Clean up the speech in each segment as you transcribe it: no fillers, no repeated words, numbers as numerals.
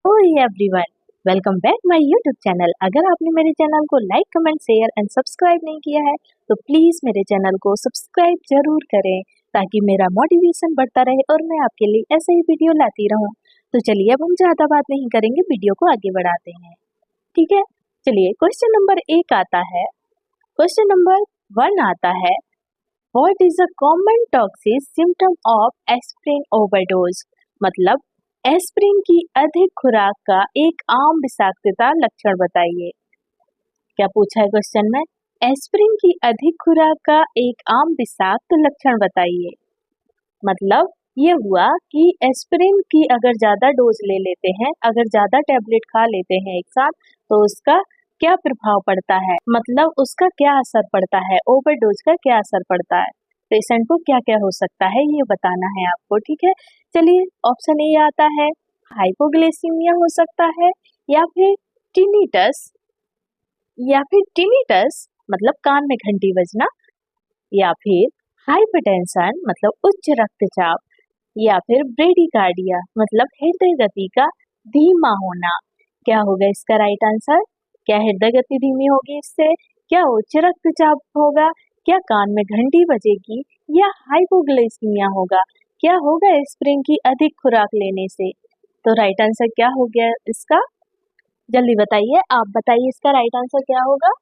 Everyone, welcome back my YouTube channel. अगर आपने मेरे चैनल को like comment share and subscribe नहीं किया है तो प्लीज मेरे चैनल को सब्सक्राइब जरूर करें ताकि मेरा मोटिवेशन बढ़ता रहे और मैं आपके लिए ऐसे ही वीडियो लाती रहूं। तो चलिए अब हम ज्यादा बात नहीं करेंगे, वीडियो को आगे बढ़ाते हैं। ठीक है, चलिए क्वेश्चन नंबर 1 आता है। क्वेश्चन नंबर 1 आता है, what is a common toxic symptom of aspirin overdose. मतलब एस्पिरिन की अधिक खुराक का एक आम विषाक्तता लक्षण बताइए। क्या पूछा है क्वेश्चन में? एस्पिरिन की अधिक खुराक का एक आम विषाक्त लक्षण बताइए। मतलब ये हुआ कि एस्पिरिन की अगर ज्यादा डोज ले लेते हैं, अगर ज्यादा टैबलेट खा लेते हैं एक साथ, तो उसका क्या प्रभाव पड़ता है, मतलब उसका क्या असर पड़ता है, ओवरडोज का क्या असर पड़ता है, पेशेंट को क्या क्या हो सकता है, ये बताना है आपको। ठीक है, चलिए ऑप्शन ए आता है, हाइपोग्लाइसीमिया हो सकता है, या फिर टिनिटस, मतलब कान में घंटी बजना, या फिर हाइपरटेंशन मतलब उच्च रक्तचाप, या फिर ब्रेडिकार्डिया मतलब हृदय गति का धीमा होना। क्या होगा इसका राइट आंसर? क्या हृदय गति धीमी होगी इससे, क्या उच्च रक्तचाप होगा, क्या कान में घंटी बजेगी, या हाइपोग्लाइसीमिया होगा? क्या होगा एस्पिरिन की अधिक खुराक लेने से? तो राइट आंसर क्या हो गया इसका? जल्दी बताइए, आप बताइए इसका राइट आंसर क्या होगा।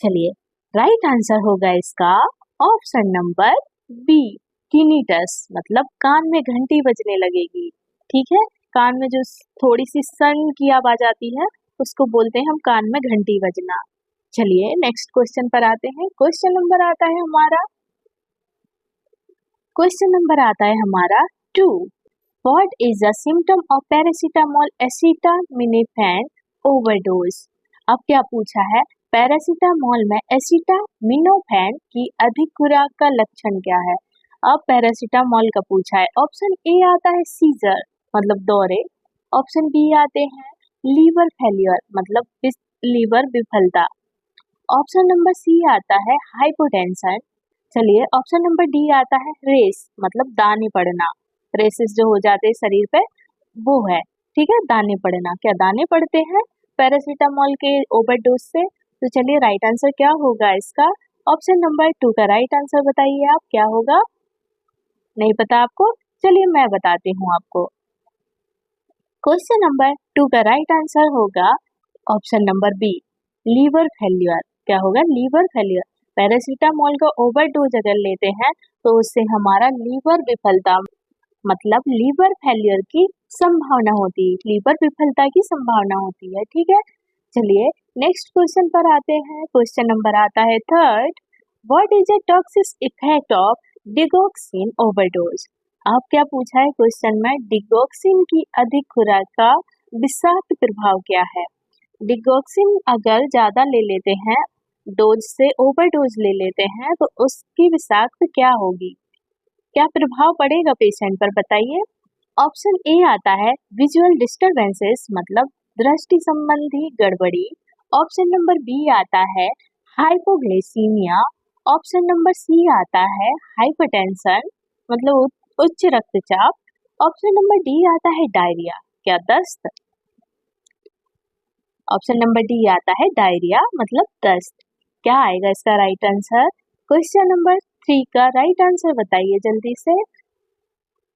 चलिए राइट आंसर होगा इसका ऑप्शन नंबर बी, टिनिटस मतलब कान में घंटी बजने लगेगी। ठीक है, कान में जो थोड़ी सी सन की आवाज आती है उसको बोलते हैं हम कान में घंटी बजना। चलिए नेक्स्ट क्वेश्चन पर आते हैं। क्वेश्चन नंबर आता है हमारा 2। What is the symptom of paracetamol acetaminophen overdose. अब क्या पूछा है, पैरासीटामोल में एसिटामिनोफेन की अधिक खुराक का लक्षण क्या है। अब पैरासीटामोल का पूछा है। ऑप्शन ए आता है सीजर मतलब दौरे, ऑप्शन बी आते हैं लीवर फेलियर मतलब लीवर विफलता, ऑप्शन नंबर सी आता है हाइपोटेंशन। चलिए ऑप्शन नंबर डी आता है रेस मतलब दाने पड़ना, रेसेस जो हो जाते हैं शरीर पे वो है। ठीक है, दाने पड़ना, क्या दाने पड़ते हैं पैरासीटामोल के ओवरडोज से? तो चलिए राइट आंसर क्या होगा इसका? ऑप्शन नंबर 2 का राइट आंसर बताइए आप, क्या होगा? नहीं पता आपको? चलिए मैं बताती हूँ आपको। क्वेश्चन नंबर 2 का राइट आंसर होगा option number B, liver failure. क्या होगा? Liver failure. पैरासीटामोल का ओवरडोज अगर लेते हैं तो उससे हमारा लीवर विफलता मतलब लीवर फेल्यूर की संभावना होती है, लीवर विफलता की संभावना होती है। ठीक है, चलिए नेक्स्ट क्वेश्चन पर आते हैं। क्वेश्चन नंबर आता है 3। What is the toxic effect of digoxin overdose. अब क्या पूछा है क्वेश्चन में, डिगॉक्सिन की अधिक खुराक का विषाक्त प्रभाव क्या है। डिगॉक्सिन अगर ज्यादा ले लेते हैं, डोज से ओवरडोज ले लेते हैं, तो उसकी विषाक्त क्या होगी, क्या प्रभाव पड़ेगा पेशेंट पर, बताइए। ऑप्शन ए आता है विजुअल डिस्टरबेंसेस मतलब दृष्टि संबंधी गड़बड़ी, ऑप्शन नंबर बी आता है हाइपोग्लाइसीमिया, ऑप्शन नंबर सी आता है हाइपरटेंशन मतलब उच्च रक्तचाप, ऑप्शन नंबर डी आता है डायरिया, क्या दस्त, ऑप्शन नंबर डी आता है डायरिया मतलब दस्त। क्या आएगा इसका राइट आंसर? क्वेश्चन नंबर 3 का राइट आंसर बताइए जल्दी से।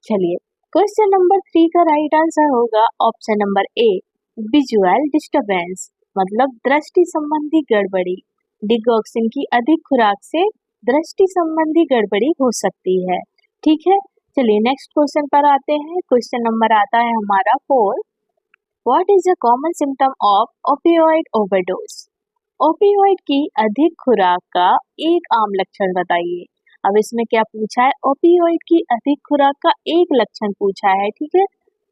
चलिए क्वेश्चन नंबर 3 का राइट आंसर होगा ऑप्शन नंबर ए, विजुअल डिस्टरबेंस मतलब दृष्टि संबंधी गड़बड़ी। डिगॉक्सिन की अधिक खुराक से दृष्टि संबंधी गड़बड़ी हो सकती है। ठीक है, चलिए नेक्स्ट क्वेश्चन पर आते हैं। क्वेश्चन नंबर आता है हमारा 4। What is the common symptom of opioid overdose. Opioid की अधिक खुराक का एक आम लक्षण बताइए। अब इसमें क्या पूछा है, ओपियोइड की अधिक खुराक का एक लक्षण पूछा है। ठीक है,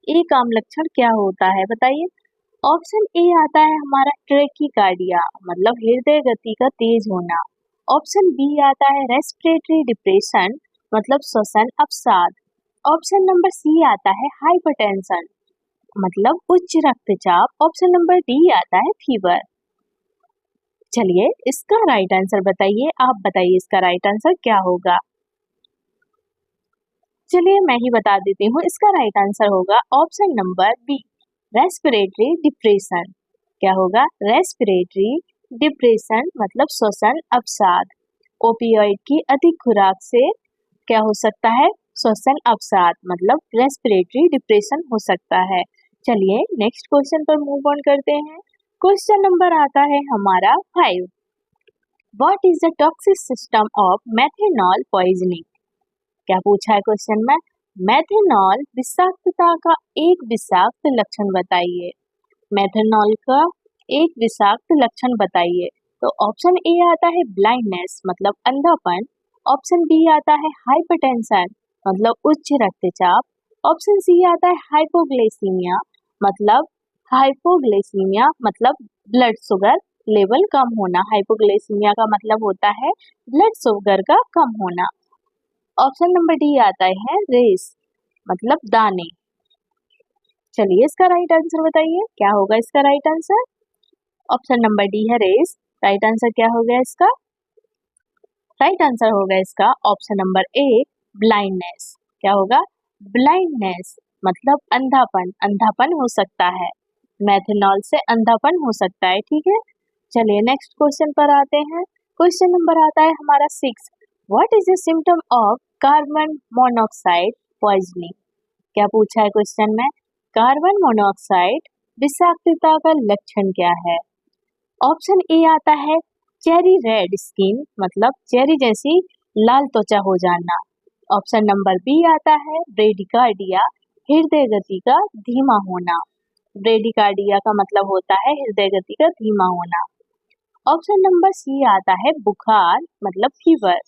एक आम लक्षण क्या होता है बताइए। ऑप्शन ए आता है हमारा ट्रेकिकार्डिया मतलब हृदय गति का तेज होना, ऑप्शन बी आता है रेस्पिरेटरी डिप्रेशन मतलब श्वसन अवसाद, ऑप्शन नंबर सी आता है हाइपरटेंशन मतलब उच्च रक्तचाप, ऑप्शन नंबर डी आता है फीवर। चलिए इसका राइट आंसर बताइए, आप बताइए इसका राइट आंसर क्या होगा। चलिए मैं ही बता देती हूँ, इसका राइट आंसर होगा option number B, respiratory depression. क्या होगा? रेस्पिरेटरी डिप्रेशन मतलब श्वसन अवसाद। ओपियोइड की अधिक खुराक से क्या हो सकता है? श्वसन अवसाद मतलब रेस्पिरेटरी डिप्रेशन हो सकता है। चलिए नेक्स्ट क्वेश्चन पर मूव ऑन करते हैं। क्वेश्चन नंबर आता है हमारा 5। What is the toxic system of methanol poisoning? क्या पूछा है क्वेश्चन में? मेथनॉल विषाक्तता का एक विषाक्त लक्षण बताइए। मेथनॉल का एक विषाक्त लक्षण बताइए। तो ऑप्शन ए आता है ब्लाइंडनेस मतलब अंधापन। ऑप्शन बी आता है हाइपरटेंशन मतलब उच्च रक्तचाप। ऑप्शन सी आता है हाइपोग्लाइसीमिया मतलब ब्लड शुगर लेवल कम होना। हाइपोग्लाइसीमिया का मतलब होता है ब्लड शुगर का कम होना। ऑप्शन नंबर डी आता है रेस मतलब दाने। चलिए इसका राइट आंसर बताइए, क्या होगा इसका right answer? Option number D है रेस। राइट आंसर क्या हो गया इसका? राइट आंसर होगा इसका ऑप्शन नंबर ए ब्लाइंडनेस। क्या होगा? ब्लाइंडनेस मतलब अंधापन। अंधापन हो सकता है, मेथनॉल से अंधापन हो सकता है। ठीक है, चलिए नेक्स्ट क्वेश्चन पर आते हैं। क्वेश्चन नंबर आता है हमारा 6। What is the symptom of carbon monoxide poisoning? क्या पूछा है क्वेश्चन में? कार्बन मोनोऑक्साइड विषाक्तता का लक्षण क्या है? ऑप्शन ए आता है चेरी रेड स्किन मतलब चेरी जैसी लाल त्वचा हो जाना। ऑप्शन नंबर बी आता है ब्रेडिकार्डिया हृदय गति का धीमा होना। ब्रेडिकार्डिया का मतलब होता है हृदय गति का धीमा होना। ऑप्शन नंबर सी आता है बुखार मतलब फीवर।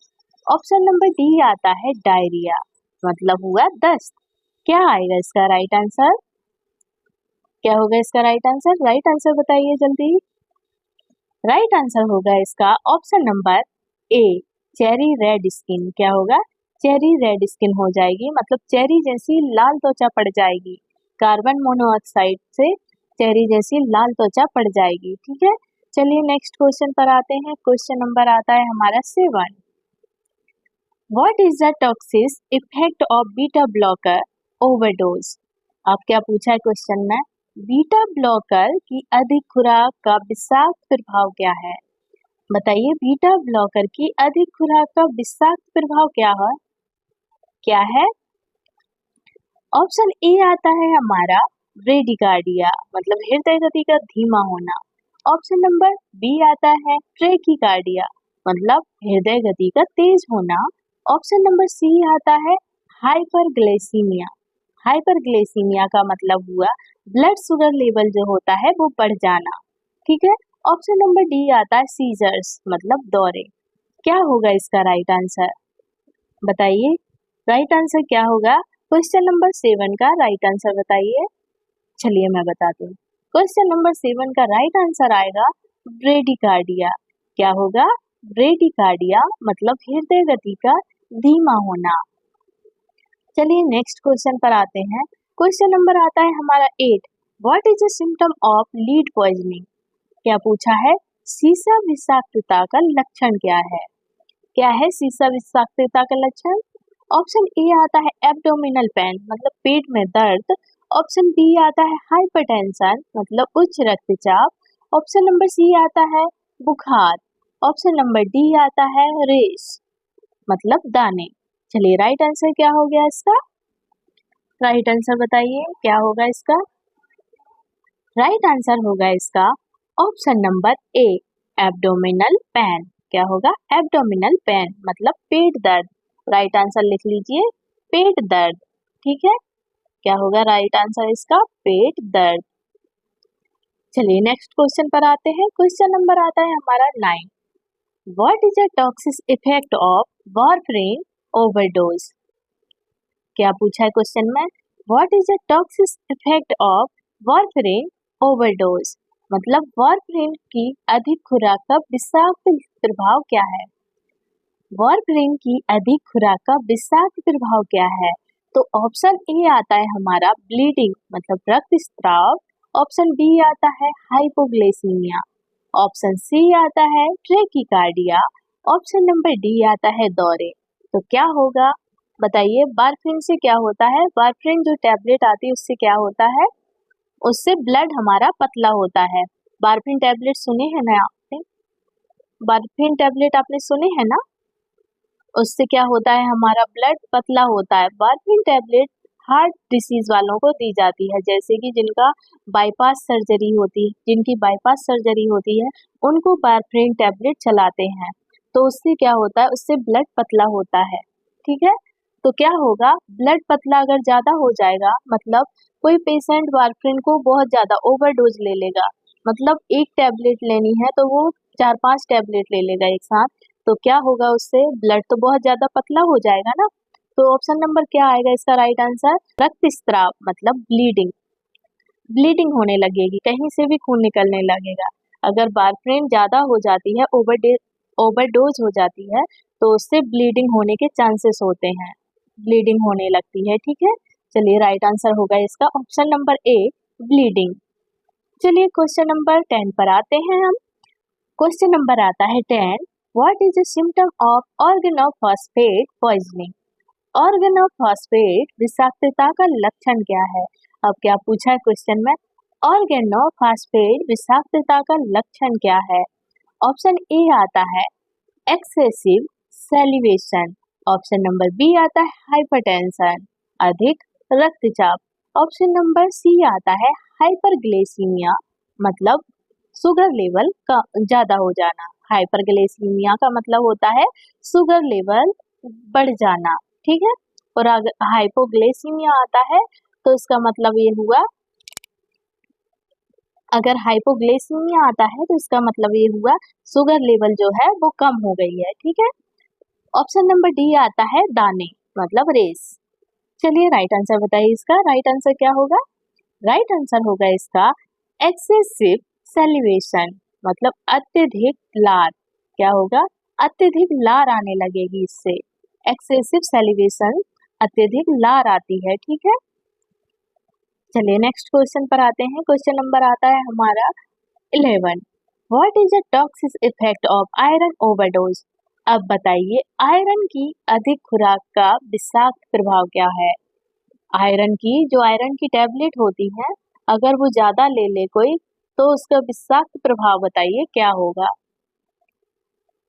ऑप्शन नंबर डी आता है डायरिया मतलब हुआ दस्त। क्या आएगा इसका राइट आंसर? क्या होगा इसका राइट आंसर? राइट आंसर बताइए जल्दी। राइट आंसर होगा इसका ऑप्शन नंबर ए चेरी रेड स्किन। क्या होगा? चेरी रेड स्किन हो जाएगी मतलब चेरी जैसी लाल त्वचा पड़ जाएगी। कार्बन मोनोऑक्साइड से चेरी जैसी लाल त्वचा पड़ जाएगी। ठीक है, चलिए नेक्स्ट क्वेश्चन पर आते हैं। क्वेश्चन नंबर आता है हमारा 7। What is the toxic effect of beta blocker overdose? अब क्या पूछा है क्वेश्चन में? बीटा ब्लॉकर की अधिक खुराक का विषाक्त प्रभाव क्या है? बताइए बीटा ब्लॉकर की अधिक खुराक का विषाक्त प्रभाव क्या है? क्या है? ऑप्शन ए आता है हमारा ब्रेडिकार्डिया मतलब हृदय गति का धीमा होना। ऑप्शन नंबर बी आता है ट्रेकिकार्डिया मतलब हृदय गति का तेज होना। ऑप्शन नंबर सी आता है हाइपरग्लाइसीमिया। हाइपरग्लाइसीमिया का मतलब हुआ ब्लड शुगर लेवल जो होता है वो बढ़ जाना। ठीक है, ऑप्शन नंबर डी आता है सीजर्स मतलब दौरे। क्या होगा इसका राइट आंसर? बताइए राइट आंसर क्या होगा? क्वेश्चन नंबर 7 का राइट आंसर बताइए। चलिए मैं बताती हूँ। क्वेश्चन नंबर 7 का राइट आंसर आएगा ब्रेडिकार्डिया। क्या होगा? ब्रेडिकार्डिया मतलब हृदय गति का धीमा होना। चलिए नेक्स्ट क्वेश्चन पर आते हैं। क्वेश्चन नंबर आता है हमारा 8। What is the symptom of lead poisoning? क्या पूछा है? सीसा विषाक्तता का लक्षण क्या है? क्या है सीसा विषाक्तता का लक्षण? ऑप्शन ए आता है एब्डोमिनल पेन मतलब पेट में दर्द। ऑप्शन बी आता है हाइपरटेंशन मतलब उच्च रक्तचाप। ऑप्शन नंबर सी आता है बुखार। ऑप्शन नंबर डी आता है रेश मतलब दाने। चलिए राइट आंसर क्या हो गया इसका? राइट आंसर बताइए क्या होगा इसका? राइट आंसर होगा इसका ऑप्शन नंबर ए एब्डोमिनल पेन। क्या होगा? एब्डोमिनल पेन मतलब पेट दर्द। राइट आंसर लिख लीजिए पेट दर्द। ठीक है, क्या होगा राइट आंसर इसका? पेट दर्द। चलिए नेक्स्ट क्वेश्चन पर आते हैं। क्वेश्चन नंबर आता है हमारा 9। What is the toxic effect of warfarin overdose? क्या पूछा है क्वेश्चन में? What is the toxic effect of warfarin overdose मतलब वारफेरिन की अधिक खुराक का विषाक्त प्रभाव क्या है? वारफेरिन की अधिक खुराक का विषाक्त प्रभाव क्या है? तो ऑप्शन ए आता है हमारा ब्लीडिंग मतलब रक्तस्राव। ऑप्शन बी आता है हाइपोग्लाइसीमिया। ऑप्शन सी आता है ट्रेकिकार्डिया। ऑप्शन नंबर डी आता है दौरे। तो क्या होगा? बताइए वारफिन से क्या होता है? वारफिन जो टैबलेट आती है उससे क्या होता है? उससे ब्लड हमारा पतला होता है। वारफिन टैबलेट सुने हैं ना आपने? वारफिन टैबलेट आपने सुने हैं ना? उससे क्या होता है? हमारा ब्लड पतला होता है। वारफिन टैबलेट हार्ट डिसीज वालों को दी जाती है, जैसे कि जिनकी बाईपास सर्जरी होती है उनको वारफिन टैबलेट चलाते हैं। तो उससे क्या होता है? उससे ब्लड पतला होता है। ठीक है, तो क्या होगा? ब्लड पतला अगर ज्यादा हो जाएगा, मतलब कोई पेशेंट वारफिन को बहुत ज्यादा ओवरडोज ले लेगा, मतलब एक टैबलेट लेनी है तो वो 4-5 टैबलेट ले लेगा एक साथ, तो क्या होगा? उससे ब्लड तो बहुत ज्यादा पतला हो जाएगा ना। तो ऑप्शन नंबर क्या आएगा इसका राइट आंसर? रक्त स्त्राव, मतलब ब्लीडिंग। ब्लीडिंग होने लगेगी, कहीं से भी खून निकलने लगेगा। अगर वारफारीन ज्यादा हो जाती है, ओवरडोज हो जाती है, तो उससे ब्लीडिंग होने के चांसेस होते हैं, ब्लीडिंग होने लगती है। ठीक है, चलिए राइट आंसर होगा इसका ऑप्शन नंबर ए, ब्लीडिंग। चलिए क्वेश्चन नंबर 10 पर आते हैं हम। क्वेश्चन नंबर आता है 10, what is the symptom of organophosphate poisoning? Organophosphate विषाक्तता का लक्षण क्या है? अब क्या पूछा है क्वेश्चन में? ऑर्गेनोफॉस्फेट विषाक्तता का लक्षण क्या है? ऑप्शन ए आता है excessive salivation, option number B आता है हाइपरटेंशन, अधिक रक्तचाप, ऑप्शन नंबर सी आता है हाइपरग्लाइसीमिया, मतलब शुगर लेवल का ज्यादा हो जाना। हाइपरग्लाइसीमिया का मतलब होता है शुगर लेवल बढ़ जाना। ठीक है, और अगर हाइपोग्लाइसीमिया आता है तो इसका मतलब ये हुआ, अगर हाइपोग्लाइसीमिया आता है तो इसका मतलब ये हुआ शुगर लेवल जो है वो कम हो गई है। ठीक है, ऑप्शन नंबर डी आता है दाने, मतलब रेस। चलिए राइट आंसर बताइए इसका, राइट आंसर क्या होगा? राइट आंसर होगा इसका एक्सेसिव सैलिवेशन, मतलब अत्यधिक लार। क्या होगा? अत्यधिक लार आने लगेगी इससे। एक्सेसिव सैलिवेशन, अत्यधिक लार आती है। ठीक है, चलिए नेक्स्ट क्वेश्चन पर आते हैं। क्वेश्चन नंबर आता है हमारा 11, what is the toxic effect of iron overdose? अब बताइए आयरन की अधिक खुराक का विषाक्त प्रभाव क्या है? आयरन की टैबलेट होती है, अगर वो ज्यादा ले ले कोई, तो उसका विषाक्त प्रभाव बताइए क्या होगा?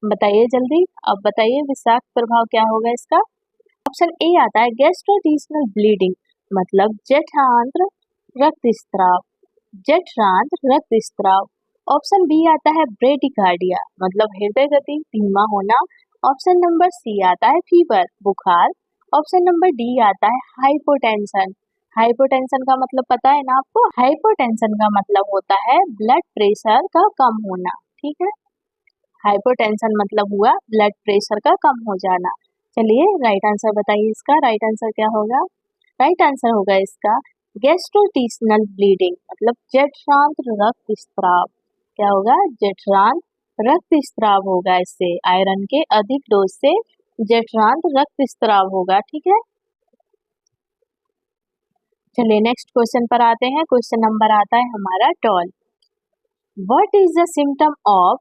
बताइए जल्दी, अब बताइए विषाक्त प्रभाव क्या होगा इसका? ऑप्शन ए आता है गैस्ट्रोइंटेस्टिनल ब्लीडिंग, मतलब जठरांत्र रक्त स्त्राव। ऑप्शन बी आता है ब्रेडिकार्डिया, मतलब हृदय गति धीमा होना। ऑप्शन नंबर सी आता है फीवर, बुखार। ऑप्शन नंबर डी आता है हाइपोटेंशन। हाइपोटेंशन का मतलब पता है ना आपको? हाइपोटेंशन का मतलब होता है ब्लड प्रेशर का कम होना। ठीक है, हाइपोटेंशन मतलब हुआ ब्लड प्रेशर का कम हो जाना। चलिए राइट आंसर बताइए इसका, राइट आंसर क्या होगा? राइट आंसर होगा इसका गैस्ट्रोइंटेस्टिनल ब्लीडिंग, मतलब जठरांत्र रक्त स्त्राव। क्या होगा? जठरांत्र रक्त स्त्राव होगा, इससे आयरन के अधिक डोज से जठरांत्र रक्त स्त्राव होगा। ठीक है, चलिए नेक्स्ट क्वेश्चन पर आते हैं। क्वेश्चन नंबर आता है हमारा 12, what is the symptom of,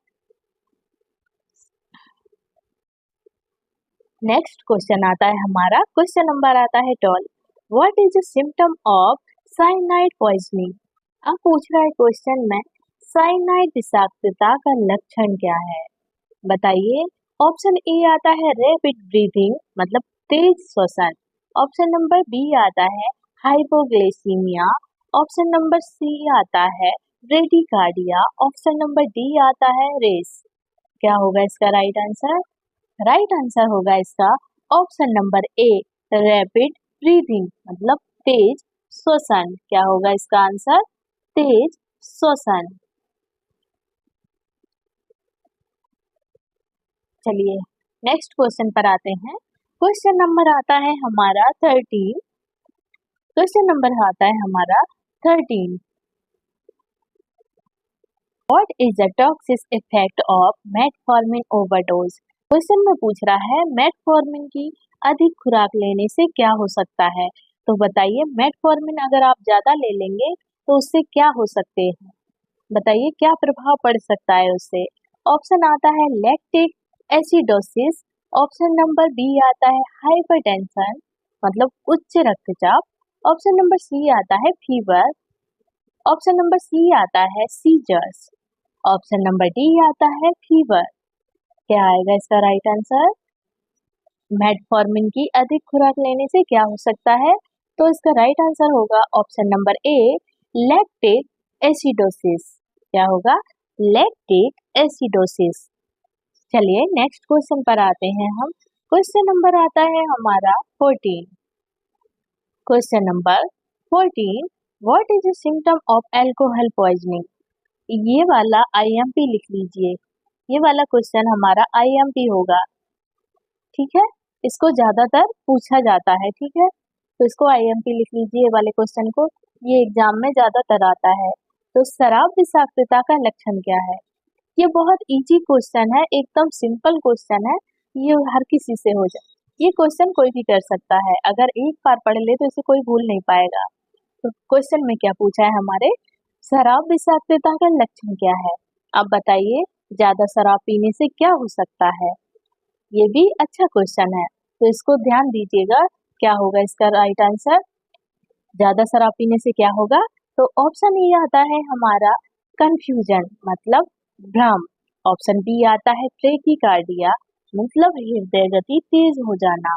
next question आता है हमारा, क्वेश्चन नंबर आता है 12, what is the symptom of cyanide poisoning? अब पूछ रहा है क्वेश्चन में साइनाइड विषाक्तता का लक्षण क्या है? बताइए। ऑप्शन ए आता है रैपिड ब्रीथिंग, मतलब तेज श्वसन। ऑप्शन नंबर बी आता है हाइपोग्लाइसीमिया। ऑप्शन नंबर सी आता है ब्रेडिकार्डिया। ऑप्शन नंबर डी आता है रेस। क्या होगा इसका राइट आंसर? राइट आंसर होगा इसका ऑप्शन नंबर ए, रैपिड ब्रीथिंग, मतलब तेज श्वसन। क्या होगा इसका आंसर? तेज श्वसन। चलिए नेक्स्ट क्वेश्चन पर आते हैं। क्वेश्चन नंबर आता है हमारा 13। क्वेश्चन नंबर आता है हमारा 13, what is the toxic effect of metformin overdose? Question में पूछ रहा है मेटफॉर्मिन की अधिक खुराक लेने से क्या हो सकता है। तो बताइए मेटफॉर्मिन अगर आप ज्यादा ले लेंगे तो उससे क्या हो सकते हैं? बताइए क्या प्रभाव पड़ सकता है उससे? ऑप्शन आता है lactic acidosis, option number B आता है हाइपरटेंशन मतलब उच्च रक्तचाप। ऑप्शन नंबर सी आता है फीवर। ऑप्शन नंबर सी आता है सीजर्स। ऑप्शन नंबर डी आता है फीवर। क्या आएगा इसका राइट आंसर? मेटफॉर्मिन की अधिक खुराक लेने से क्या हो सकता है? तो इसका राइट आंसर होगा ऑप्शन नंबर ए, लैक्टिक एसिडोसिस। क्या होगा? Lactic acidosis. चलिए नेक्स्ट क्वेश्चन पर आते हैं हम। क्वेश्चन नंबर आता है हमारा 14। Question number 14, what is the symptom of alcohol poisoning? ये वाला आईएमपी लिख लीजिए। ये वाला क्वेश्चन हमारा आईएमपी होगा, ठीक है। इसको ज्यादातर पूछा जाता है, ठीक है। तो इसको आईएमपी लिख लीजिए वाले क्वेश्चन को, ये एग्जाम में ज्यादातर आता है। तो शराब विषाक्तता का लक्षण क्या है? ये बहुत इजी क्वेश्चन है, एकदम सिंपल क्वेश्चन है, ये हर किसी से हो जाए। ये क्वेश्चन कोई भी कर सकता है, अगर एक बार पढ़ ले तो इसे कोई भूल नहीं पाएगा। तो क्वेश्चन में क्या पूछा है हमारे, शराब विषाक्तता का लक्षण क्या है? अब बताइए ज्यादा शराब पीने से क्या हो सकता है? ये भी अच्छा क्वेश्चन है, तो इसको ध्यान दीजिएगा। क्या होगा इसका राइट आंसर? ज्यादा शराब पीने से क्या होगा? तो ऑप्शन ए आता है हमारा कंफ्यूजन मतलब भ्रम। ऑप्शन बी आता है ब्रेकिकार्डिया मतलब हृदय गति तेज हो जाना।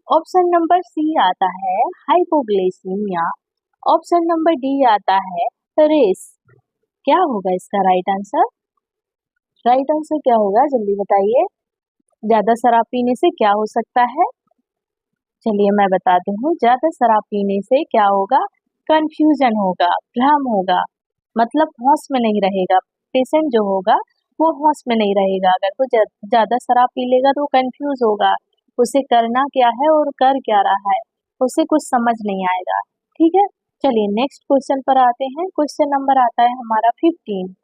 ऑप्शन नंबर सी आता है हाइपोग्लाइसीमिया। ऑप्शन नंबर डी आता है रेस। क्या होगा इसका राइट आंसर? राइट आंसर क्या होगा जल्दी बताइए। ज्यादा शराब पीने से क्या हो सकता है? चलिए मैं बताती हूँ। ज्यादा शराब पीने से क्या होगा? कंफ्यूजन होगा, भ्रम होगा, मतलब होश में नहीं रहेगा। पेशेंट जो होगा वो होश में नहीं रहेगा। अगर वो ज्यादा शराब पी लेगा तो कंफ्यूज होगा, उसे करना क्या है और कर क्या रहा है, उसे कुछ समझ नहीं आएगा, ठीक है। चलिए नेक्स्ट क्वेश्चन पर आते हैं। क्वेश्चन नंबर आता है हमारा 15।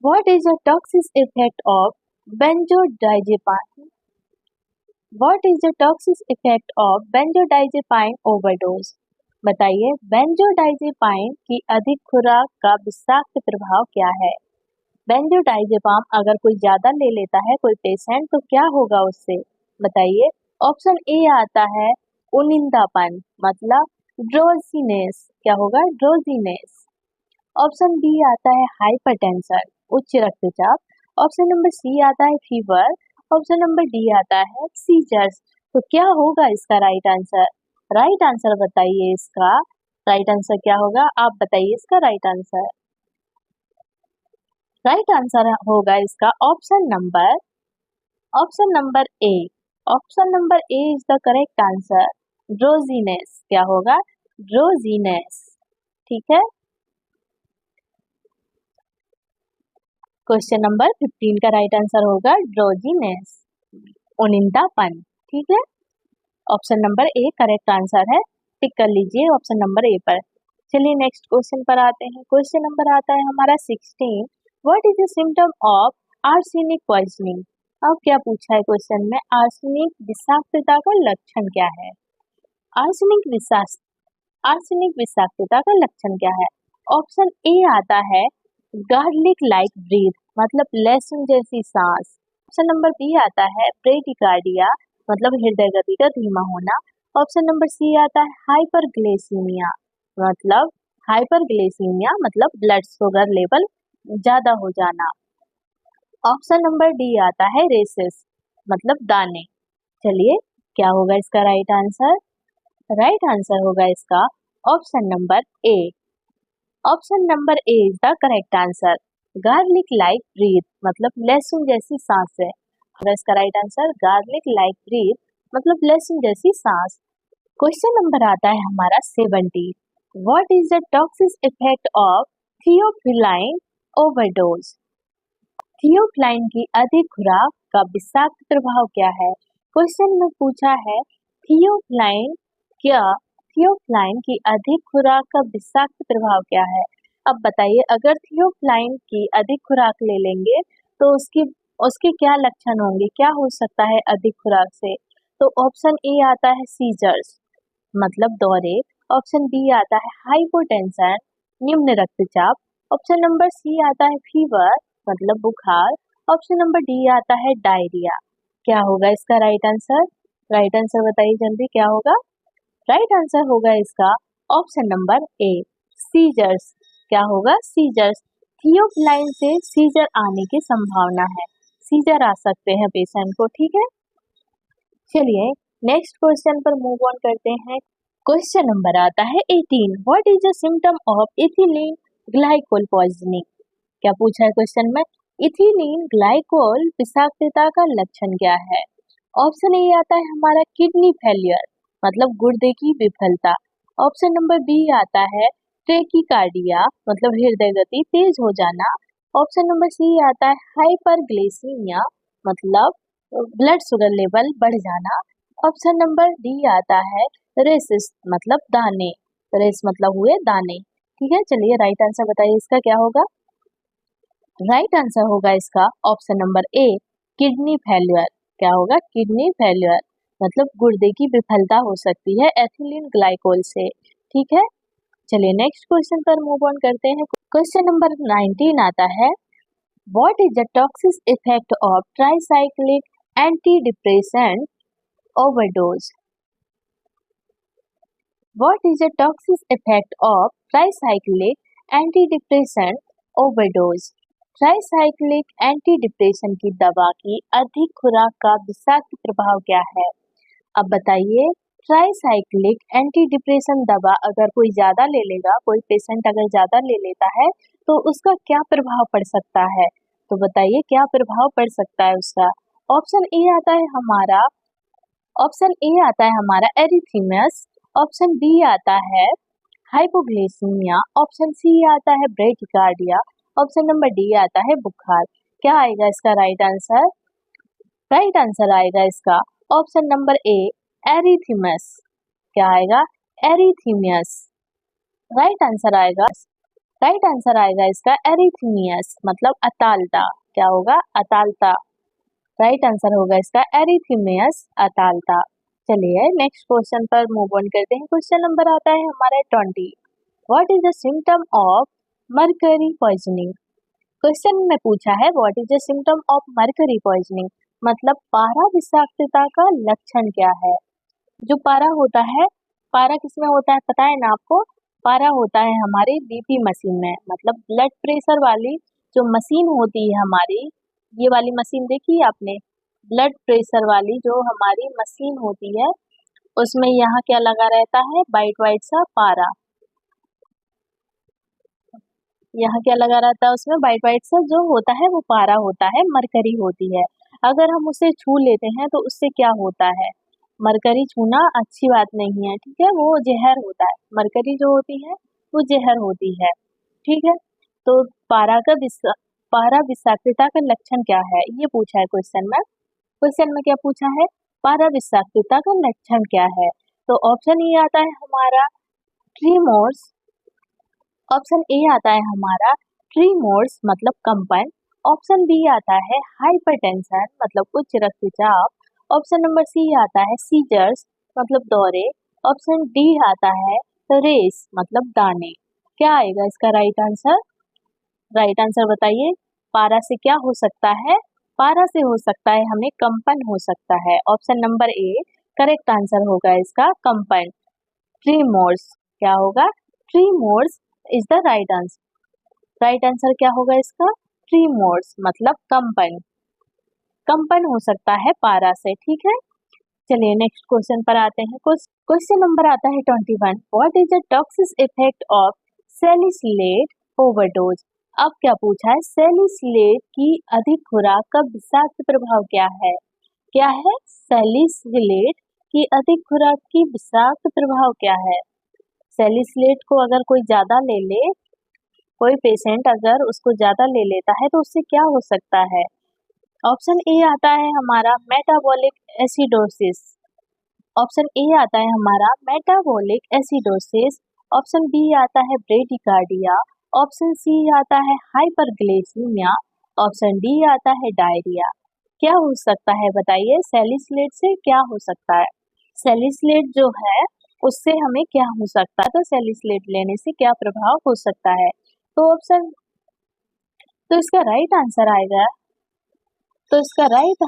What is the toxic effect of benzodiazepine? What is the toxic effect of benzodiazepine overdose? बताइए बेंजोडाइजेपाइन की अधिक खुराक का विषाक्त प्रभाव क्या है? बेंजोडाइजेपाम अगर कोई ज्यादा ले लेता है कोई पेशेंट तो क्या होगा उससे? बताइए। ऑप्शन ए आता है उनिंदापन मतलब ड्रोजीनेस। क्या होगा? ड्रोजीनेस। ऑप्शन बी आता है हाइपरटेंशन उच्च रक्तचाप। ऑप्शन नंबर सी आता है फीवर। ऑप्शन नंबर डी आता है सीजर्स। तो क्या होगा इसका राइट आंसर? राइट आंसर बताइए इसका। राइट आंसर क्या होगा? आप बताइए इसका राइट आंसर। राइट आंसर होगा इसका option number A. Option number A is the correct answer, drowsiness. क्या होगा? ड्रोजीनेस, ठीक है। क्वेश्चन नंबर 15 का राइट आंसर होगा ड्रोजीनेस, उनिंदापन, ठीक है। Option number A correct answer है, टिक कर लीजिए ऑप्शन नंबर ए पर। चलिए नेक्स्ट क्वेश्चन पर आते हैं। क्वेश्चन नंबर आता है हमारा 16। What is the symptom of arsenic poisoning? अब क्या पूछा है क्वेश्चन में, आर्सेनिक विषाक्तता का लक्षण क्या है? आर्सेनिक विषाक्तता का लक्षण क्या है? ऑप्शन ए आता है गार्लिक लाइक ब्रीथ मतलब लहसुन जैसी सांस। ऑप्शन नंबर बी आता है ब्रेडिकार्डिया मतलब हृदय गति का धीमा होना। ऑप्शन नंबर सी आता है हाइपरग्लाइसीमिया मतलब ब्लड शुगर लेवल ज्यादा हो जाना। ऑप्शन नंबर डी आता है रेसेस मतलब दाने। चलिए क्या होगा इसका राइट आंसर? राइट आंसर होगा इसका option number A. Option number A is the correct answer, garlic like breath मतलब लहसुन जैसी सांस है। इसका right answer garlic like breath मतलब लहसुन जैसी सांस। क्वेश्चन नंबर आता है हमारा 70। What is the toxic effect of theophylline overdose? Theophylline की अधिक खुराक का विषाक्त प्रभाव क्या है? क्वेश्चन में पूछा है थियोफिलाइन की अधिक खुराक का विषाक्त प्रभाव क्या है? अब बताइए अगर थियोफिलाइन की अधिक खुराक ले लेंगे तो उसके क्या लक्षण होंगे, क्या हो सकता है अधिक खुराक से? तो ऑप्शन ए आता है सीजर्स मतलब दौरे। ऑप्शन बी आता है हाइपोटेंशन निम्न रक्तचाप। ऑप्शन नंबर सी आता है फीवर मतलब बुखार। ऑप्शन नंबर डी आता है डायरिया। क्या होगा इसका राइट आंसर? राइट आंसर बताइए जल्दी, क्या होगा? राइट आंसर होगा इसका ऑप्शन नंबर ए, सीजर्स। क्या होगा? सीजर्स। थियोफिलाइन से सीजर आने की संभावना है, सीजर आ सकते हैं पेशेंट को, ठीक है। चलिए नेक्स्ट क्वेश्चन पर मूव ऑन करते हैं। क्वेश्चन नंबर आता है 18, what is the symptom of ethylene glycol poisoning? क्या पूछा है क्वेश्चन में? इथिलीन ग्लाइकोल विषाक्तता का लक्षण क्या है? ऑप्शन ए आता है हमारा किडनी फेलियर, मतलब गुर्दे की विफलता। ऑप्शन नंबर बी आता है ट्रेकिकार्डिया, मतलब हृदय गति तेज हो जाना। ऑप्शन नंबर सी आता है हाइपरग्लाइसीमिया, मतलब ब्लड शुगर लेवल बढ़ जाना। ऑप्शन नंबर डी आता है रेसिस, मतलब दाने। रेस मतलब हुए दाने, ठीक है। चलिए राइट आंसर बताइए इसका क्या होगा? राइट आंसर होगा इसका ऑप्शन नंबर ए, किडनी फेल्यूर। क्या होगा? किडनी फेल्यूर, मतलब गुर्दे की विफलता हो सकती है एथिलीन ग्लाइकोल से, ठीक है। चलिए नेक्स्ट क्वेश्चन पर मूव ऑन करते हैं। क्वेश्चन नंबर 19 आता है, what is the toxic effect of tricyclic antidepressant overdose? What is the toxic effect of tricyclic antidepressant overdose? Tricyclic antidepression की दवा की अधिक खुराक का विषाक्त प्रभाव क्या है? अब बताइए, ट्राइसाइक्लिक एंटीडिप्रेशन दवा अगर कोई ज्यादा ले लेगा, कोई पेशेंट अगर ज्यादा ले लेता है तो उसका क्या प्रभाव पड़ सकता है? तो बताइए क्या प्रभाव पड़ सकता है उसका? ऑप्शन ए आता है हमारा एरिथीमियस। ऑप्शन बी आता है हाइपोग्लाइसीमिया। ऑप्शन सी आता है ब्रेकिकार्डिया। ऑप्शन नंबर डी आता है बुखार। क्या आएगा इसका राइट आंसर? राइट आंसर आएगा इसका ऑप्शन नंबर ए, एरिथीमियस। क्या आएगा? एरिथीमियस। राइट आंसर आएगा इसका एरिथीमियस, मतलब अतालता। क्या होगा? अतालता। राइट आंसर होगा इसका एरिथीमियस, अतालता। चलिए नेक्स्ट क्वेश्चन पर मूव ऑन करते हैं। क्वेश्चन नंबर आता है हमारा 20, what is the symptom of mercury poisoning? Question में पूछा है what is the symptom of mercury poisoning, मतलब पारा विषाक्तता का लक्षण क्या है? जो पारा होता है, पारा किसमें होता है पता है ना आपको? पारा होता है हमारी बीपी मशीन में, मतलब ब्लड प्रेशर वाली जो मशीन होती है हमारी, ये वाली मशीन देखी है आपने? ब्लड प्रेशर वाली जो हमारी मशीन होती है, उसमें यहाँ क्या लगा रहता है? वाइट वाइट सा पारा। यहाँ क्या लगा रहता है? उसमें वाइट वाइट सा जो होता है वो पारा होता है, मरकरी होती है। अगर हम उसे छू लेते हैं तो उससे क्या होता है? मरकरी छूना अच्छी बात नहीं है, ठीक है, वो जहर होता है। मरकरी जो होती है वो जहर होती है, ठीक है। तो पारा विषाक्तता का लक्षण क्या है, ये पूछा है क्वेश्चन में। क्वेश्चन में क्या पूछा है? पारा विषाक्तता का लक्षण क्या है? तो ऑप्शन ए आता है हमारा ट्रीमोर्स। ऑप्शन ए आता है हमारा ट्रीमोर्स, मतलब कंपन। ऑप्शन बी आता है हाइपरटेंशन, मतलब उच्च रक्तचाप। ऑप्शन नंबर सी आता है सीजर्स, मतलब दौरे। ऑप्शन डी आता है रेस, मतलब दाने। क्या आएगा इसका राइट आंसर? राइट आंसर बताइए। पारा से क्या हो सकता है? पारा से हो सकता है हमें कंपन हो सकता है। Option number A correct answer होगा इसका, कंपन। ट्रीमोर्स। क्या होगा? Tremors is the right answer. Right answer क्या होगा इसका? ट्रीमोर्स, मतलब कंपन। कंपन हो सकता है पारा से, ठीक है। चलिए नेक्स्ट क्वेश्चन पर आते हैं। क्वेश्चन नंबर आता है 21, what is the toxic effect of salicylate overdose? अब क्या पूछा है? सैलिसिलेट की अधिक खुराक का विषाक्त प्रभाव क्या है? क्या है? सैलिसिलेट की अधिक खुराक की विषाक्त प्रभाव क्या है? सैलिसिलेट को अगर कोई ज्यादा ले ले, कोई पेशेंट अगर उसको ज्यादा ले लेता है तो उससे क्या हो सकता है? ऑप्शन ए आता है हमारा मेटाबॉलिक एसिडोसिस। ऑप्शन ए आता है हमारा मेटाबॉलिक एसिडोसिस। ऑप्शन बी आता है ब्रेडिकार्डिया। ऑप्शन सी आता है हाइपरग्लाइसीमिया। ऑप्शन डी आता है डायरिया। क्या हो सकता है बताइए? सैलिसिलेट से क्या हो सकता है? सैलिसिलेट जो है उससे हमें क्या हो सकता है? तो सैलिसिलेट लेने से क्या प्रभाव हो सकता है? तो ऑप्शन, तो इसका राइट आंसर आएगा, तो इसका राइट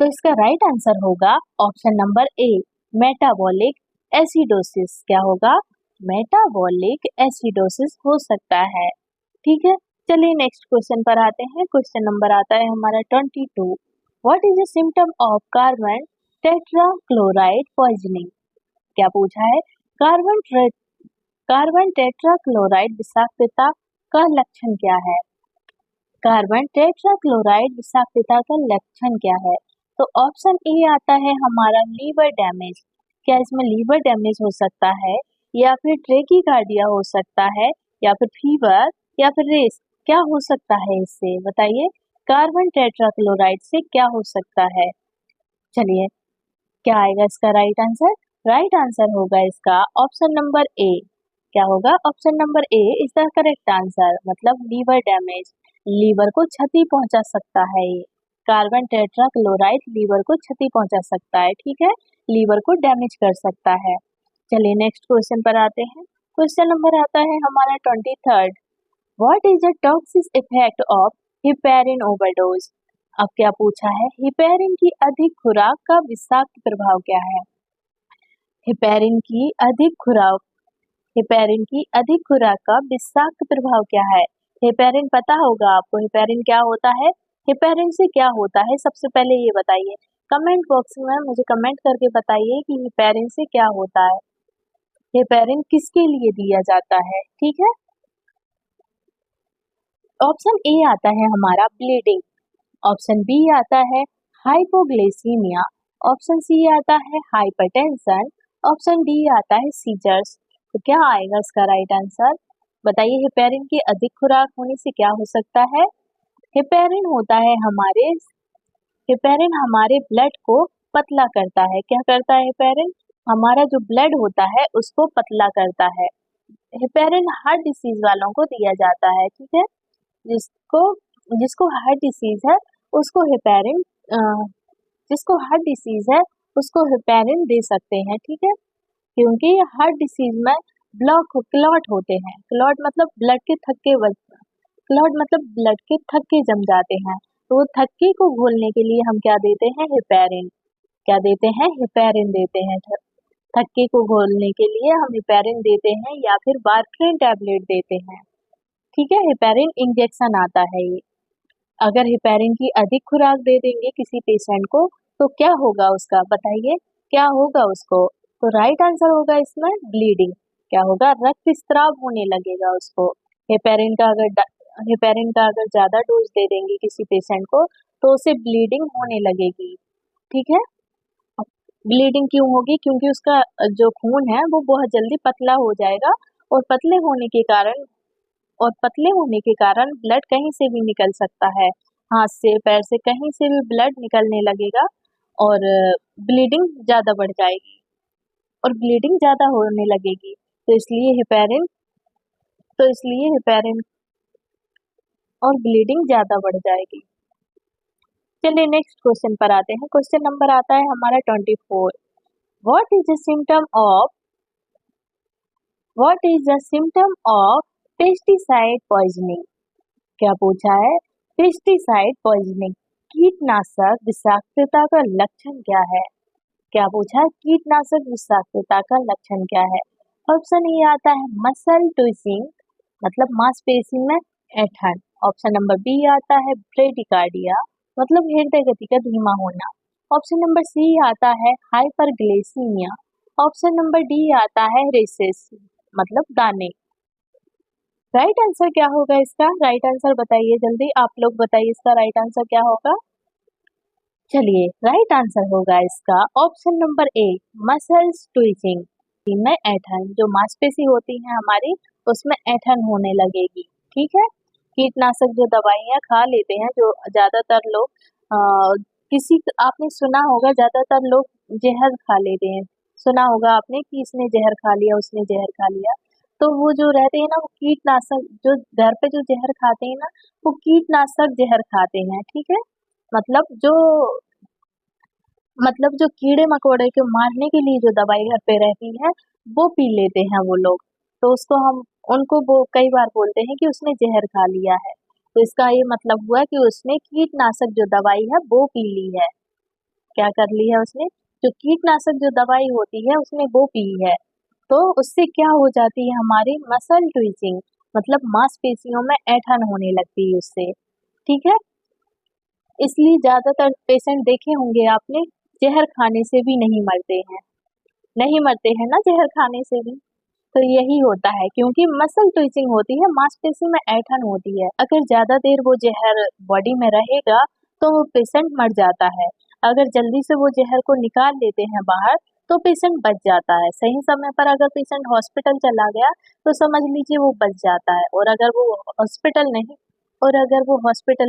तो इसका राइट आंसर होगा ऑप्शन नंबर ए, मेटाबॉलिक एसिडोसिस। क्या होगा? मेटाबॉलिक एसिडोसिस हो सकता है। ठीक है, चलिए नेक्स्ट क्वेश्चन पर आते हैं। क्वेश्चन नंबर आता है हमारा 22। What is the symptom of carbon tetrachloride poisoning? क्या पूछा है? कार्बन टेट्राक्लोराइड विषाक्तता का लक्षण क्या है? कार्बन टेट्राक्लोराइड विषाक्तता का लक्षण क्या है? तो ऑप्शन ए आता है हमारा लीवर डैमेज। क्या इसमें लीवर डैमेज हो सकता है, या फिर ट्रेकीकार्डिया हो सकता है, या फिर फीवर, या फिर रेस? क्या हो सकता है इससे? बताइए, कार्बन टेट्राक्लोराइड से क्या हो सकता है? चलिए, क्या आएगा इसका राइट आंसर? राइट आंसर होगा इसका ऑप्शन नंबर ए। क्या होगा? Option number A is the correct answer, मतलब लीवर डैमेज। लीवर को क्षति पहुंचा सकता है ये। कार्बन टेट्राक्लोराइड लीवर को क्षति पहुंचा सकता है। ठीक है, लीवर को डैमेज कर सकता है। चलिए नेक्स्ट क्वेश्चन पर आते हैं। क्वेश्चन नंबर आता है हमारा 23। What is the toxic effect of heparin overdose? अब क्या पूछा है? हिपेरिन की अधिक खुराक का विषाक्त प्रभाव क्या है? हिपेरिन की अधिक खुराक का विषाक्त प्रभाव क्या है? हिपेरिन पता होगा आपको, हिपेरिन क्या होता है? हिपेरिन से क्या होता है, सबसे पहले ये बताइए। कमेंट बॉक्स में मुझे कमेंट करके बताइए कि हिपेरिन से क्या होता है, हिपेरिन किसके लिए दिया जाता है। ठीक है, ऑप्शन ए आता है हमारा ब्लीडिंग, ऑप्शन बी आता है हाइपोग्लाइसीमिया, ऑप्शन सी आता है हाइपरटेंशन, ऑप्शन डी आता है सीजर्स। तो क्या आएगा इसका राइट आंसर? बताइए, हिपेरिन की अधिक खुराक होने से क्या हो सकता है? हिपेरिन होता है हिपेरिन हमारे ब्लड को पतला करता है। क्या करता है हिपेरिन? हमारा जो ब्लड होता है उसको पतला करता है। हिपेरिन हार्ट डिसीज वालों को दिया जाता है। ठीक है, जिसको जिसको हार्ट डिसीज है उसको हिपेरिन जिसको हार्ट डिसीज है उसको हिपेरिन दे सकते हैं। ठीक है, क्योंकि हार्ट डिसीज में क्लॉट होते हैं। क्लॉट मतलब ब्लड के थक्के जम जाते हैं। तो वो थक्के को घोलने के लिए हम क्या देते हैं? हिपेरिन। क्या देते हैं? हिपेरिन देते हैं। थक्के को घोलने के लिए हम हिपेरिन देते हैं, या फिर वार्फरिन टैबलेट देते हैं। ठीक है, हिपेरिन इंजेक्शन आता है ये। अगर हिपेरिन की अधिक खुराक दे देंगे किसी पेशेंट को तो क्या होगा उसका? बताइए, क्या होगा उसको? तो राइट आंसर होगा इसमें ब्लीडिंग। क्या होगा? रक्तस्राव होने लगेगा उसको। हिपेरिन का अगर ज्यादा डोज दे देंगे किसी पेशेंट को तो उसे ब्लीडिंग होने लगेगी। ठीक है, ब्लीडिंग क्यों होगी? क्योंकि उसका जो खून है वो बहुत जल्दी पतला हो जाएगा, और पतले होने के कारण ब्लड कहीं से भी निकल सकता है। हाथ से, पैर से, कहीं से भी ब्लड निकलने लगेगा, और ब्लीडिंग ज्यादा बढ़ जाएगी और ब्लीडिंग ज्यादा होने लगेगी। तो इसलिए हिपेरिन और ब्लीडिंग ज्यादा बढ़ जाएगी। चलिए नेक्स्ट क्वेश्चन पर आते हैं। क्वेश्चन नंबर आता है हमारा 24। What is the symptom of pesticide poisoning? क्या पूछा है? पेस्टिसाइड पॉइजनिंग, कीटनाशक विषाक्तता का लक्षण क्या है? क्या पूछा है? कीटनाशक विषाक्तता का लक्षण क्या है? ऑप्शन ए आता है मसल ट्विचिंग, मतलब मांसपेशी में ऐंठन। ऑप्शन नंबर बी आता है ब्रेडिकार्डिया, मतलब हृदय गति का धीमा होना। ऑप्शन नंबर सी आता है हाइपरग्लाइसीमिया। ऑप्शन नंबर डी आता है रेसेस, मतलब दाने। राइट आंसर क्या होगा इसका? राइट आंसर बताइए जल्दी, आप लोग बताइए इसका राइट आंसर क्या होगा। चलिए, राइट आंसर होगा इसका ऑप्शन नंबर ए, मसल्स ट्विचिंग। में ऐंठन, जो मांसपेशी होती है हमारी उसमें ऐंठन होने लगेगी। ठीक है, कीटनाशक जो दवाइयाँ खा लेते हैं, जो ज्यादातर लोग आपने सुना होगा, ज्यादातर लोग जहर खा लेते हैं। सुना होगा आपने कि इसने जहर खा लिया, उसने जहर खा लिया। तो वो जो रहते हैं ना, वो कीटनाशक, जो घर पे जो जहर खाते हैं ना, वो कीटनाशक जहर खाते हैं। ठीक है, मतलब जो कीड़े मकोड़े को मारने के लिए जो दवाई घर पे रहती है वो पी लेते हैं वो लोग। तो उनको वो कई बार बोलते हैं कि उसने जहर खा लिया है। तो इसका ये मतलब हुआ कि उसने कीटनाशक जो दवाई है वो पी ली है। क्या कर ली है उसने, जो कीटनाशक जो दवाई होती है उसने वो पी है। तो उससे क्या हो जाती है, हमारी मसल ट्विचिंग, मतलब मांसपेशियों में ऐंठन होने लगती है उससे। ठीक है, इसलिए ज्यादातर पेशेंट देखे होंगे आपने, जहर खाने से भी नहीं मरते हैं, नहीं मरते हैं ना जहर खाने से भी। तो यही होता है, क्योंकि मसल ट्विचिंग होती है, मांसपेशी में ऐंठन होती है। अगर ज्यादा देर वो जहर बॉडी में रहेगा तो वो पेशेंट मर जाता है। अगर जल्दी से वो जहर को निकाल लेते हैं बाहर तो पेशेंट बच जाता है। सही समय पर अगर पेशेंट हॉस्पिटल चला गया तो समझ लीजिए वो बच जाता है। और अगर वो हॉस्पिटल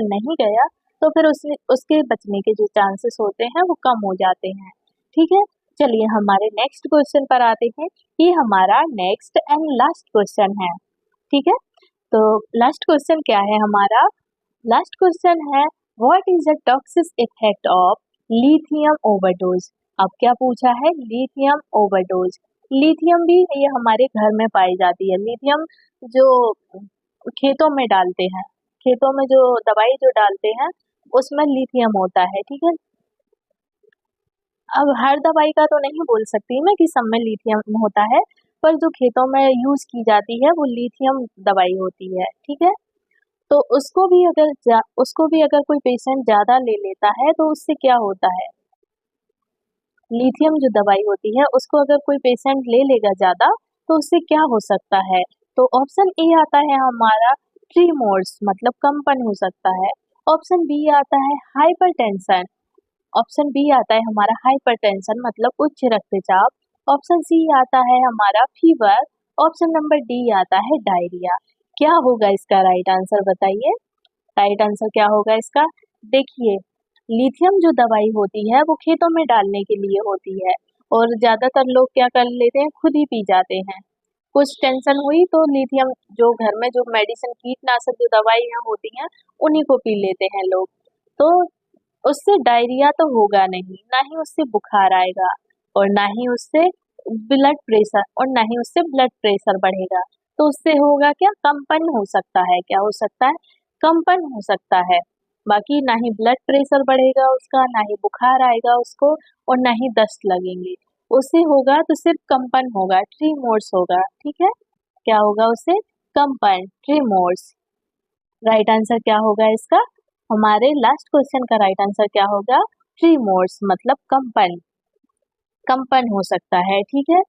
नहीं गया तो फिर उसके बचने के जो चांसेस होते हैं वो कम हो जाते हैं। ठीक है, चलिए हमारे नेक्स्ट क्वेश्चन पर आते हैं। ये हमारा नेक्स्ट एंड लास्ट क्वेश्चन है। ठीक है, तो लास्ट क्वेश्चन क्या है हमारा, लास्ट क्वेश्चन है what is the toxic effect of lithium overdose. अब क्या पूछा है, लिथियम ओवरडोज। लिथियम भी ये हमारे घर में पाई जाती है। लिथियम जो खेतों में डालते हैं, खेतों में जो दवाई जो डालते हैं उसमें लिथियम होता है। ठीक है, अब हर दवाई का तो नहीं बोल सकती मैं कि सब में लिथियम होता है, पर जो खेतों में यूज की जाती है वो लिथियम दवाई होती है। ठीक है, तो उसको भी अगर कोई पेशेंट ज्यादा ले लेता है तो उससे क्या होता है, लिथियम जो दवाई होती है उसको अगर कोई पेशेंट ले लेगा ज्यादा तो उससे क्या हो सकता है। तो ऑप्शन ए आता है हमारा ट्रीमोर्स, मतलब कंपन हो सकता है। ऑप्शन बी आता है हाइपरटेंशन। ऑप्शन बी आता है हमारा हाइपरटेंशन मतलब उच्च रक्तचाप। ऑप्शन सी आता है हमारा फीवर। ऑप्शन नंबर डी आता है डायरिया। क्या होगा इसका राइट आंसर बताइए, राइट आंसर क्या होगा इसका। देखिए, लिथियम जो दवाई होती है वो खेतों में डालने के लिए होती है, और ज्यादातर लोग क्या कर लेते हैं, खुद ही पी जाते हैं। कुछ टेंशन हुई तो लिथियम जो घर में जो मेडिसिन कीटनाशक जो दवाइयाँ होती हैं उन्हीं को पी लेते हैं लोग। तो उससे डायरिया तो होगा नहीं, ना ही उससे बुखार आएगा, और ना ही उससे ब्लड प्रेशर बढ़ेगा। तो उससे होगा क्या, कंपन हो सकता है। क्या हो सकता है, कंपन हो सकता है। बाकी ना ही ब्लड प्रेशर बढ़ेगा उसका, ना ही बुखार आएगा उसको, और ना ही दस्त लगेंगे। उससे होगा तो सिर्फ कंपन होगा, ट्रीमोर्स होगा। ठीक है, क्या होगा उससे, कंपन, ट्रीमोर्स। राइट आंसर क्या होगा इसका, हमारे लास्ट क्वेश्चन का राइट आंसर क्या होगा, ट्रीमोर्स मतलब कंपन, कंपन हो सकता है। ठीक है,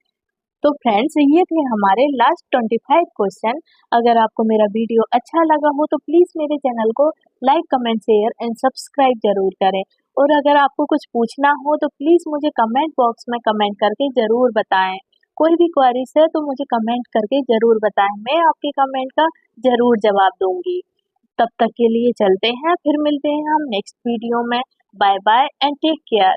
तो फ्रेंड्स ये थे हमारे लास्ट 25 क्वेश्चन। अगर आपको मेरा वीडियो अच्छा लगा हो तो प्लीज मेरे चैनल को like, comment, share and subscribe जरूर करें। और अगर आपको कुछ पूछना हो तो प्लीज मुझे कमेंट बॉक्स में कमेंट करके जरूर बताएं। कोई भी क्वेरीज है तो मुझे कमेंट करके जरूर बताएं, मैं आपके कमेंट का जरूर जवाब दूंगी। तब तक के लिए चलते हैं, फिर मिलते हैं हम नेक्स्ट वीडियो में। Bye bye and take care.